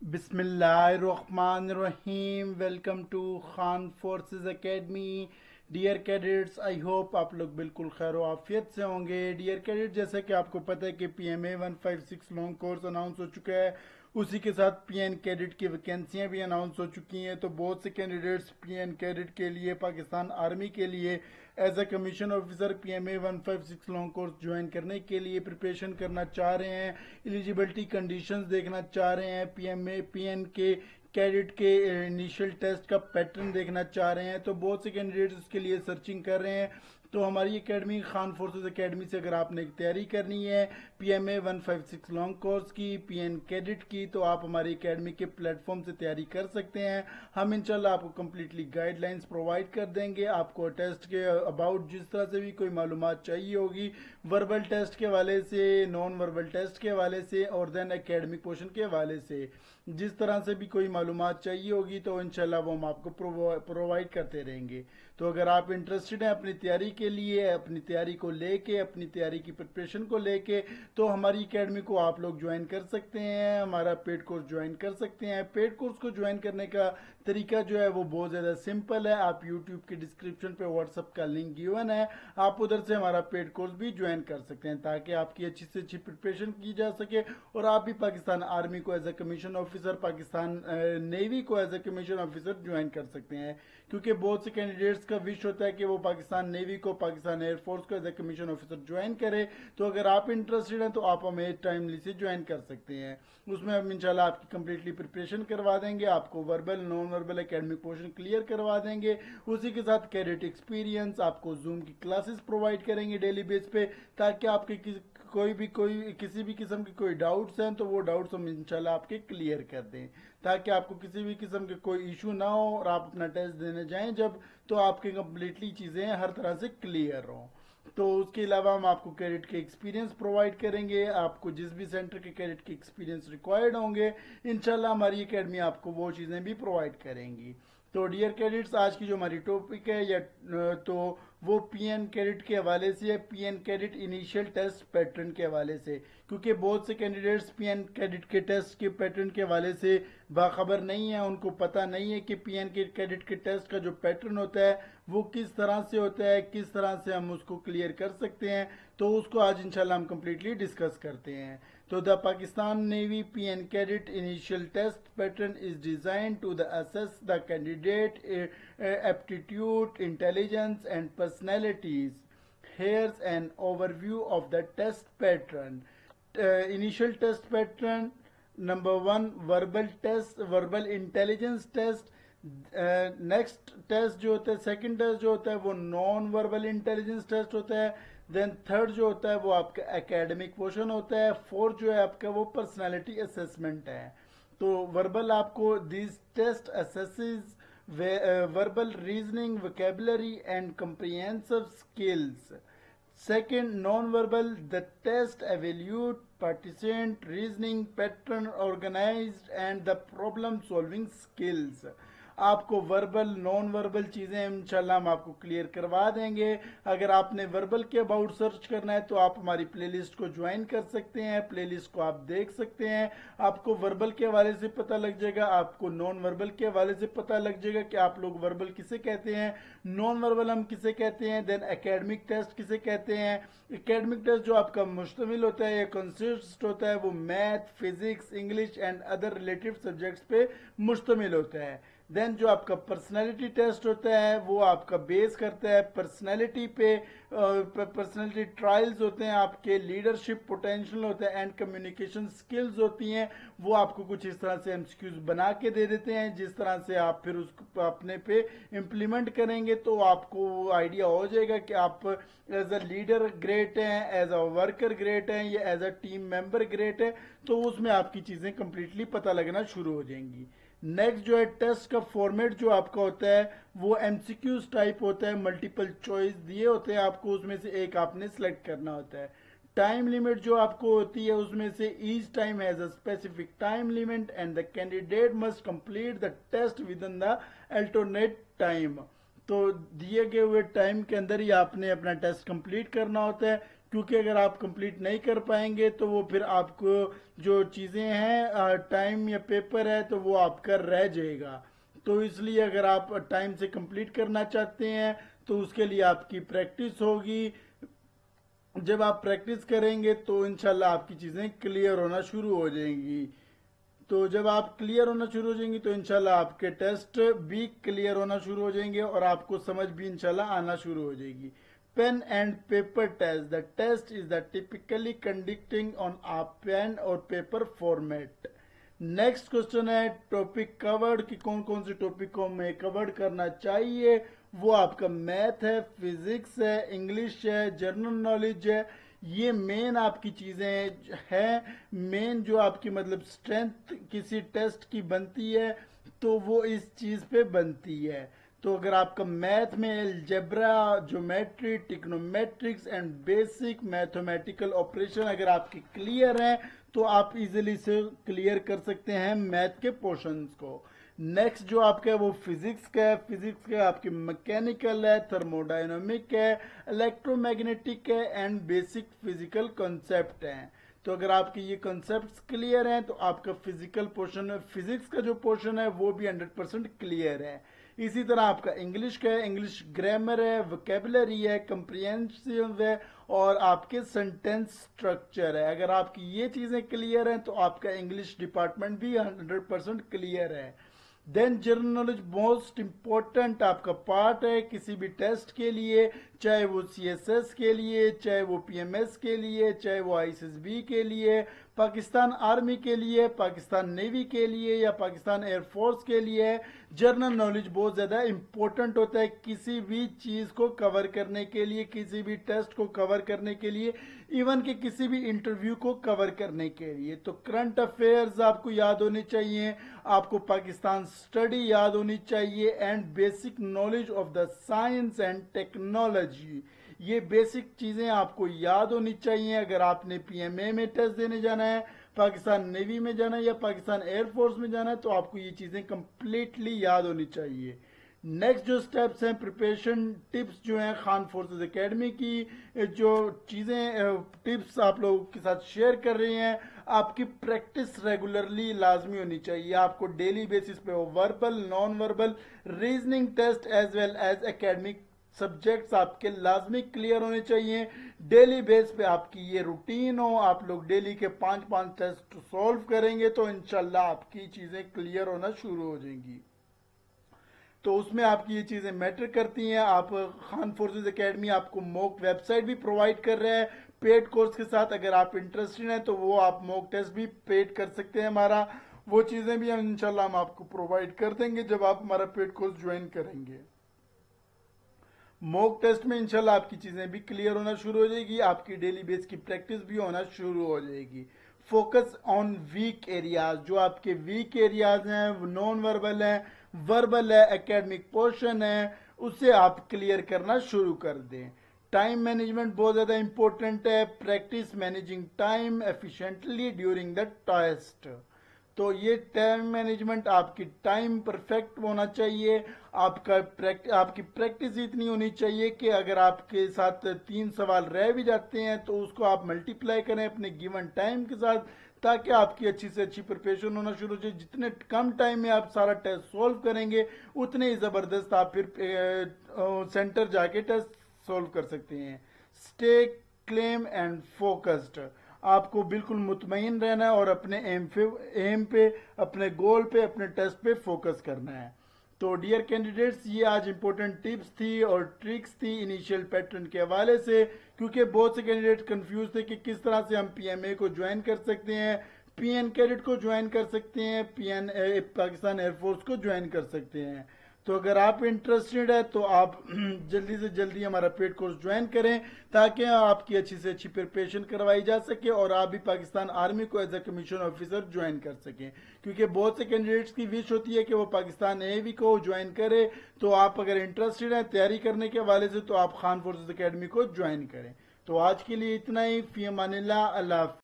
बिस्मिल्लाहिर्रहमानिर्रहीम। Welcome to Khan forces academy. Dear cadets, I hope आप लोग बिल्कुल खैर आफियत से होंगे। डियर कैडेट, जैसा कि आपको पता है कि PMA 156 लॉन्ग कोर्स अनाउंस हो चुका है, उसी के साथ PN कैडेट की वैकेंसियां भी अनाउंस हो चुकी हैं। तो बहुत से कैंडिडेट्स PN कैडेट के लिए, पाकिस्तान आर्मी के लिए as a commission officer PMA 156 long course join करने के लिए प्रिपरेशन करना चाह रहे हैं, एलिजिबिलिटी कंडीशंस देखना चाह रहे हैं, PN के कैडेट के इनिशियल टेस्ट का पैटर्न देखना चाह रहे हैं। तो बहुत से कैंडिडेट्स इसके लिए सर्चिंग कर रहे हैं। तो हमारी एकेडमी खान फोर्सेस एकेडमी से अगर आपने तैयारी करनी है PMA 156 लॉन्ग कोर्स की, PN कैडेट की, तो आप हमारी एकेडमी के प्लेटफॉर्म से तैयारी कर सकते हैं। हम इंशाल्लाह आपको कम्प्लीटली गाइडलाइंस प्रोवाइड कर देंगे। आपको टेस्ट के अबाउट जिस तरह से भी कोई मालूमात चाहिए होगी, वर्बल टेस्ट के हवाले से, नॉन वर्बल टेस्ट के हवाले से और देन एकेडमिक पोर्शन के हवाले से, जिस तरह से भी कोई मालूमात चाहिए होगी तो इंशाल्लाह वो हम आपको प्रोवाइड करते रहेंगे। तो अगर आप इंटरेस्टेड हैं अपनी तैयारी के लिए, अपनी तैयारी को लेके, अपनी तैयारी की प्रिपरेशन को लेके, तो हमारी एकेडमी को आप लोग ज्वाइन कर सकते हैं, हमारा पेड कोर्स ज्वाइन कर सकते हैं। पेड कोर्स को ज्वाइन करने का तरीका जो है वो बहुत ज़्यादा सिंपल है। आप यूट्यूब के डिस्क्रिप्शन पे व्हाट्सअप का लिंक गिवन है, आप उधर से हमारा पेड कोर्स भी ज्वाइन कर सकते हैं ताकि आपकी अच्छी से अच्छी प्रिपरेशन की जा सके और आप भी पाकिस्तान आर्मी को as a commission officer, Pakistan navy को as a commission officer join कर सकते हैं। क्योंकि बहुत से कैंडिडेट्स का विश होता है कि वो पाकिस्तान नेवी को, पाकिस्तान एयरफोर्स को as a commission officer join करे। तो अगर आप इंटरेस्टेड हैं तो आप हमें टाइमली से ज्वाइन कर सकते हैं। उसमें हम इंशाल्लाह आपकी कंप्लीटली प्रिपरेशन करवा देंगे, आपको verbal non verbal academic portion clear करवा देंगे। उसी के साथ कैडेट एक्सपीरियंस, आपको जूम की क्लासेस प्रोवाइड करेंगे डेली बेस पे, ताकि आपके कोई किसी भी किस्म के कोई डाउट्स हैं तो वो डाउट्स हम इंशाल्लाह आपके क्लियर कर दें, ताकि आपको किसी भी किस्म के कोई इशू ना हो और आप अपना टेस्ट देने जाएं जब, तो आपके कंप्लीटली चीज़ें हर तरह से क्लियर हों। तो उसके अलावा हम आपको कैडेट के एक्सपीरियंस प्रोवाइड करेंगे। आपको जिस भी सेंटर के कैडेट के एक्सपीरियंस रिक्वायर्ड होंगे, इंशाल्लाह हमारी एकेडमी आपको वो चीज़ें भी प्रोवाइड करेंगी। तो डियर कैडेट्स, आज की जो हमारी टॉपिक है या तो वो PN कैडेट के हवाले से है, PN cadet initial test pattern के हवाले से। क्योंकि बहुत से कैंडिडेट्स PN कैडेट के टेस्ट के पैटर्न के हवाले से बाखबर नहीं है, उनको पता नहीं है कि PN के कैडेट के टेस्ट का जो पैटर्न होता है वो किस तरह से होता है, किस तरह से हम उसको क्लियर कर सकते हैं। तो उसको आज इंशाल्लाह हम कम्प्लीटली डिस्कस करते हैं। तो the Pakistan navy PN cadet initial test pattern is design to the assess the candidate aptitude, intelligence and personalities. Here's an overview of the test pattern. Initial test pattern: number one, verbal test, verbal intelligence test. Next test जो होता है, second test जो होता है वो non verbal intelligence test होता है। Then third जो होता है वो आपका एकेडमिक पोर्शन होता है। फोर्थ जो है आपका वो पर्सनालिटी असेसमेंट है। तो वर्बल आपको this test assesses verbal reasoning, vocabulary and comprehensive skills. Second, non-verbal, the test evaluate participant reasoning pattern, organized and the problem solving skills. आपको वर्बल नॉन वर्बल चीज़ें इंशाल्लाह हम आपको क्लियर करवा देंगे। अगर आपने वर्बल के अबाउट सर्च करना है तो आप हमारी प्लेलिस्ट को ज्वाइन कर सकते हैं, प्लेलिस्ट को आप देख सकते हैं। आपको वर्बल के हवाले से पता लग जाएगा, आपको नॉन वर्बल के हवाले से पता लग जाएगा कि आप लोग वर्बल किसे कहते हैं, नॉन वर्बल हम किसे कहते हैं, देन एकेडमिक टेस्ट किसे कहते हैं। एकेडमिक टेस्ट जो आपका मुश्तमिल होता है या कंसिस्ट होता है वो math, physics, English and other relative subjects पे मुश्तमिल होता है। देन जो आपका पर्सनैलिटी टेस्ट होता है वो आपका बेस करता है पर्सनैलिटी पे। पर्सनैलिटी ट्रायल्स होते हैं आपके, लीडरशिप पोटेंशियल होता है एंड कम्युनिकेशन स्किल्स होती हैं। वो आपको कुछ इस तरह से एमसीक्यूज बना के दे देते हैं, जिस तरह से आप फिर उसको अपने पे इम्प्लीमेंट करेंगे तो आपको आइडिया हो जाएगा कि आप एज अ लीडर ग्रेट हैं, एज अ वर्कर ग्रेट हैं या as a team member great है। तो उसमें आपकी चीज़ें कंप्लीटली पता लगना शुरू हो जाएंगी। नेक्स्ट जो है टेस्ट का फॉर्मेट जो आपका होता है वो एमसीक्यूज टाइप होता है, मल्टीपल चॉइस दिए होते हैं आपको, उसमें से एक आपने सेलेक्ट करना होता है। टाइम लिमिट जो आपको होती है उसमें से each time has a specific time limit and the candidate must complete the test within the alternate time. तो दिए गए हुए टाइम के अंदर ही आपने अपना टेस्ट कंप्लीट करना होता है। क्योंकि अगर आप कंप्लीट नहीं कर पाएंगे तो वो फिर आपको जो चीज़ें हैं टाइम या पेपर है तो वो आपका रह जाएगा। तो इसलिए अगर आप टाइम से कंप्लीट करना चाहते हैं तो उसके लिए आपकी प्रैक्टिस होगी। जब आप प्रैक्टिस करेंगे तो इंशाल्लाह आपकी चीज़ें क्लियर होना शुरू हो जाएंगी। तो जब आप क्लियर होना शुरू हो जाएंगी तो इंशाल्लाह आपके टेस्ट भी क्लियर होना शुरू हो जाएंगे और आपको समझ भी इंशाल्लाह आना शुरू हो जाएगी। Pen and paper test, the test is the typically conducting on a pen और पेपर फॉर्मेट। नेक्स्ट क्वेश्चन है टॉपिक कवर्ड, कि कौन कौन से टॉपिक को हमें कवर्ड करना चाहिए। वो आपका मैथ है, फिजिक्स है, इंग्लिश है, जनरल नॉलेज है। ये मेन आपकी चीज़ें हैं। मेन जो आपकी मतलब स्ट्रेंथ किसी टेस्ट की बनती है तो वो इस चीज़ पे बनती है। तो अगर आपका मैथ में algebra, geometry, trignometrics and basic mathematical operation अगर आपके क्लियर हैं तो आप इजीली से क्लियर कर सकते हैं मैथ के पोर्शंस को। नेक्स्ट जो आपका है वो फिजिक्स का है। फिजिक्स का आपकी मैकेनिकल है, थर्मोडायनामिक है, इलेक्ट्रोमैग्नेटिक है एंड बेसिक फिजिकल कॉन्सेप्ट हैं। तो अगर आपके ये कॉन्सेप्ट्स क्लियर हैं तो आपका फिजिकल पोर्शन है, फिजिक्स का जो पोर्शन है वो भी 100% क्लियर है। इसी तरह आपका इंग्लिश का है, इंग्लिश ग्रामर है, वोकेबलरी है, कंप्रिहेंसिव है और आपके सेंटेंस स्ट्रक्चर है। अगर आपकी ये चीज़ें क्लियर हैं तो आपका इंग्लिश डिपार्टमेंट भी 100% क्लियर है। Then general knowledge most important आपका पार्ट है किसी भी टेस्ट के लिए, चाहे वो सीएसएस के लिए, चाहे वो पीएमएस के लिए, चाहे वो आईएसएसबी के लिए, पाकिस्तान आर्मी के लिए, पाकिस्तान नेवी के लिए या पाकिस्तान एयरफोर्स के लिए। जनरल नॉलेज बहुत ज़्यादा इंपॉर्टेंट होता है किसी भी चीज़ को कवर करने के लिए, किसी भी टेस्ट को कवर करने के लिए, इवन कि किसी भी इंटरव्यू को कवर करने के लिए। तो करंट अफेयर्स आपको याद होने चाहिए, आपको पाकिस्तान स्टडी याद होनी चाहिए and basic knowledge of the science and technology. ये बेसिक चीज़ें आपको याद होनी चाहिए। अगर आपने पीएमए में टेस्ट देने जाना है, पाकिस्तान नेवी में जाना है या पाकिस्तान एयरफोर्स में जाना है तो आपको ये चीज़ें कंप्लीटली याद होनी चाहिए। नेक्स्ट जो स्टेप्स हैं, प्रिपरेशन टिप्स जो हैं खान फोर्सेस एकेडमी की जो चीज़ें टिप्स आप लोगों के साथ शेयर कर रहे हैं, आपकी प्रैक्टिस रेगुलरली लाजमी होनी चाहिए। आपको डेली बेसिस पे हो verbal, non verbal, reasoning test as well as academic subjects आपके लाजमी क्लियर होने चाहिए। डेली बेस पे आपकी ये रूटीन हो, आप लोग डेली के 5-5 टेस्ट सॉल्व करेंगे तो इंशाल्लाह आपकी चीज़ें क्लियर होना शुरू हो जाएंगी। तो उसमें आपकी ये चीज़ें मैटर करती हैं। आप खान फोर्सेस एकेडमी आपको मॉक वेबसाइट भी प्रोवाइड कर रहा है पेड कोर्स के साथ। अगर आप इंटरेस्टेड हैं तो वो आप मॉक टेस्ट भी पेड कर सकते हैं हमारा। वो चीज़ें भी हम इंशाल्लाह हम आपको प्रोवाइड कर देंगे जब आप हमारा पेड कोर्स ज्वाइन करेंगे। मॉक टेस्ट में इंशाल्लाह आपकी चीज़ें भी क्लियर होना शुरू हो जाएगी, आपकी डेली बेस की प्रैक्टिस भी होना शुरू हो जाएगी। फोकस ऑन वीक एरियाज, जो आपके वीक एरियाज हैं, नॉन वर्बल हैं, वर्बल है, एकेडमिक पोर्शन है, उसे आप क्लियर करना शुरू कर दें। टाइम मैनेजमेंट बहुत ज़्यादा इंपॉर्टेंट है। Practice managing time efficiently during the test. तो ये टाइम मैनेजमेंट, आपकी टाइम परफेक्ट होना चाहिए। आपकी प्रैक्टिस इतनी होनी चाहिए कि अगर आपके साथ 3 सवाल रह भी जाते हैं तो उसको आप मल्टीप्लाई करें अपने गिवन टाइम के साथ, ताकि आपकी अच्छी से अच्छी प्रिपरेशन होना शुरू हो जाए। जितने कम टाइम में आप सारा टेस्ट सॉल्व करेंगे उतने ही ज़बरदस्त आप फिर सेंटर जाके टेस्ट सॉल्व कर सकते हैं। स्टे क्लेम एंड फोकस्ड, आपको बिल्कुल मुतमईन रहना है और अपने एम पे, अपने गोल पे, अपने टेस्ट पे फोकस करना है। तो डियर कैंडिडेट्स, ये आज इंपॉर्टेंट टिप्स थी और ट्रिक्स थी इनिशियल पैटर्न के हवाले से, क्योंकि बहुत से कैंडिडेट कंफ्यूज थे कि किस तरह से हम पीएमए को ज्वाइन कर सकते हैं, पीएन कैडेट को ज्वाइन कर सकते हैं, पीएन पाकिस्तान एयरफोर्स को ज्वाइन कर सकते हैं। तो अगर आप इंटरेस्टेड है तो आप जल्दी से जल्दी हमारा पेड कोर्स ज्वाइन करें ताकि आपकी अच्छी से अच्छी प्रिपरेशन करवाई जा सके और आप भी पाकिस्तान आर्मी को as a commission officer join कर सकें। क्योंकि बहुत से कैंडिडेट्स की विश होती है कि वो पाकिस्तान नेवी को ज्वाइन करे। तो आप अगर इंटरेस्टेड हैं तैयारी करने के हवाले से तो आप खान फोर्सेस एकेडमी को ज्वाइन करें। तो आज के लिए इतना ही। फी अमानिल्लाह, अल्लाह हाफ़िज़।